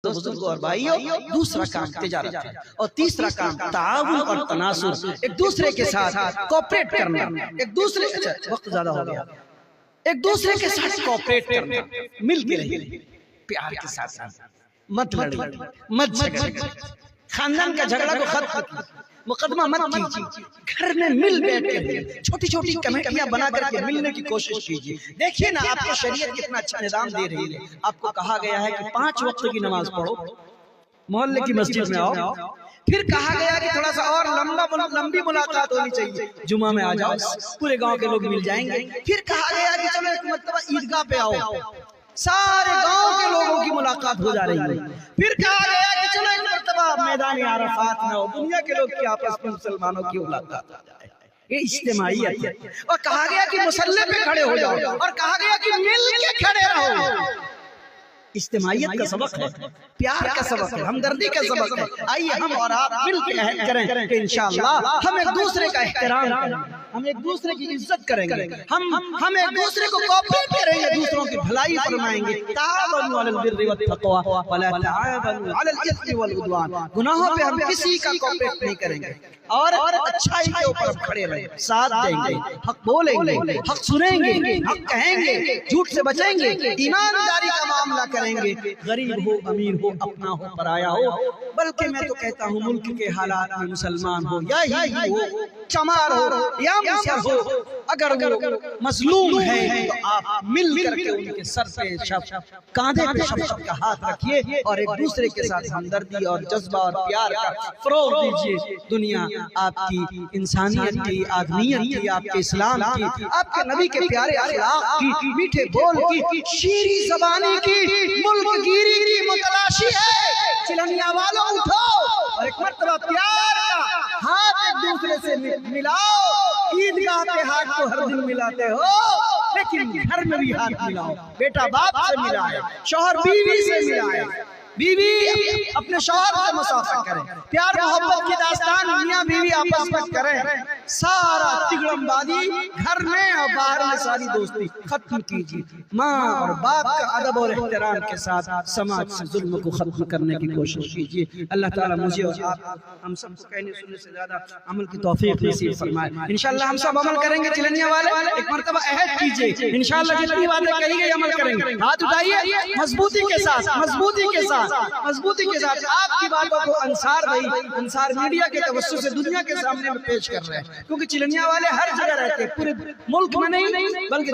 بزرگوں اور بھائیوں، دوسرا کام تجارت ہے اور تیسرا کام تعاون اور تناصر، ایک دوسرے کے ساتھ کوپریٹ کرنا، ایک دوسرے وقت زیادہ ہو گیا، ایک دوسرے کے ساتھ کوپریٹ کرنا، مل کے رہیے، پیار کے ساتھ مت لڑیے، مت جھگڑیے، خاندان کا جھگڑا کو ختم کیجیے، مقدمہ مت کیجیے، گھر میں مل بیٹھ کے چھوٹی چھوٹی کمیٹیاں بنا کر کے ملنے کی کوشش کیجیے۔ دیکھیے نا آپ کو شریعت کتنا اچھا نظام دے رہی ہے، آپ کو کہا گیا ہے کہ 5 وقت کی نماز پڑھو، محلے کی مسجد میں آؤ، پھر کہا گیا کہ تھوڑا سا اور لمبی ملاقات ہونی چاہیے، جمعہ میں آ جاؤ، پورے گاؤں کے لوگ مل جائیں گے، پھر کہا گیا کہ چلو ایک مرتبہ عیدگاہ پہ آؤ، سارے گاؤں کے لوگوں کی ملاقات ہو جا رہی ہے، پھر کہا گیا کہ چلو ایک مرتبہ میدان عرفات میں ہو، دنیا کے لوگ کی آپس میں مسلمانوں کی ملاقات ہو جائے، یہ اجتماعیت ہے۔ اور کہا گیا کہ مصلی پہ کھڑے ہو جاؤ، اور کہا گیا کہ مل کے کھڑے رہو۔ اجتماعیت کا سبق ہے، پیار کا سبق ہے، ہمدردی کا سبق ہے۔ آئیے ہم اور آپ مل کے عہد کریں کہ انشاءاللہ ہم ایک دوسرے کا احترام کریں گے، ہم ایک دوسرے کی عزت کریں گے، ہم ایک دوسرے کو کوپریٹ کریں گے، دوسروں کی بھلائی فرمائیں گے۔ تعاونوا علی البر والتقوی ولا تعاونوا علی الاثم والعدوان، گناہوں پہ ہم کسی کا کوپریٹ نہیں کریں گے، اور اچھائی کے اوپر کھڑے رہیں، ساتھ دیں گے، حق بولیں گے، حق سنیں گے، حق کہیں گے، جھوٹ سے بچیں گے، ایمانداری کا معاملہ کریں گے، غریب ہو امیر ہو اپنا ہو پرایا ہو، بلکہ میں تو کہتا ہوں ملک کے حالات میں مسلمان ہو یا ہندو ہو، چمار ہو یا مسیح ہو، اگر وہ مظلوم ہے تو آپ مل کر کے ان کے سر پہ کاندھے پہ شفقت کا ہاتھ رکھیے اور ایک دوسرے کے ساتھ ہمدردی اور جذبہ اور پیار کا فروغ دیجیے۔ دنیا آپ کی انسانیت کی، آدمیت کی، آپ کے اسلام کی، آپ کے نبی کے پیارے اخلاق کی، میٹھے بول کی، شیریں زبانی کی، ملک گیری کی متلاشی ہے۔ چلنیا والوں اٹھو اور ایک مرتبہ پیار کا ہاتھ ایک دوسرے سے ملاؤ۔ عیدگاہ پہ ہاتھ تو ہر دن ملاتے ہو، لیکن گھر میں بھی ہاتھ ملاؤ، بیٹا باپ سے ملائے، شوہر بیوی سے ملائے، بیوی اپنے شوہر سے مصافحہ کریں، پیار محبت کی داستان میاں بیوی آپس میں کریں، سارا تگڑم بازی گھر میں اور باہر میں ساری دوستی ختم کیجیے۔ ماں اور باپ کا ادب اور احترام کے ساتھ سماج سے ظلم کو ختم کرنے کی کوشش کیجیے۔ اللہ تعالیٰ مجھے اور آپ ہم سب کو کہنے سننے سے زیادہ عمل کی توفیق نصیب فرمائے۔ انشاءاللہ ہم سب عمل کریں گے، چلنیا والے ایک مرتبہ عہد کیجیے، انشاءاللہ جتنی باتیں کہی گئی عمل کریں گے۔ ہاتھ اٹھائیے مضبوطی کے ساتھ، مضبوطی کے ساتھ، مضبوطی کے ساتھ۔ آپ کی باتوں کو انصار میڈیا کے توسط سے دنیا کے سامنے میں پیش کر رہے ہیں، کیونکہ چلنیا والے ہر جگہ رہتے ہیں، پورے ملک میں نہیں بلکہ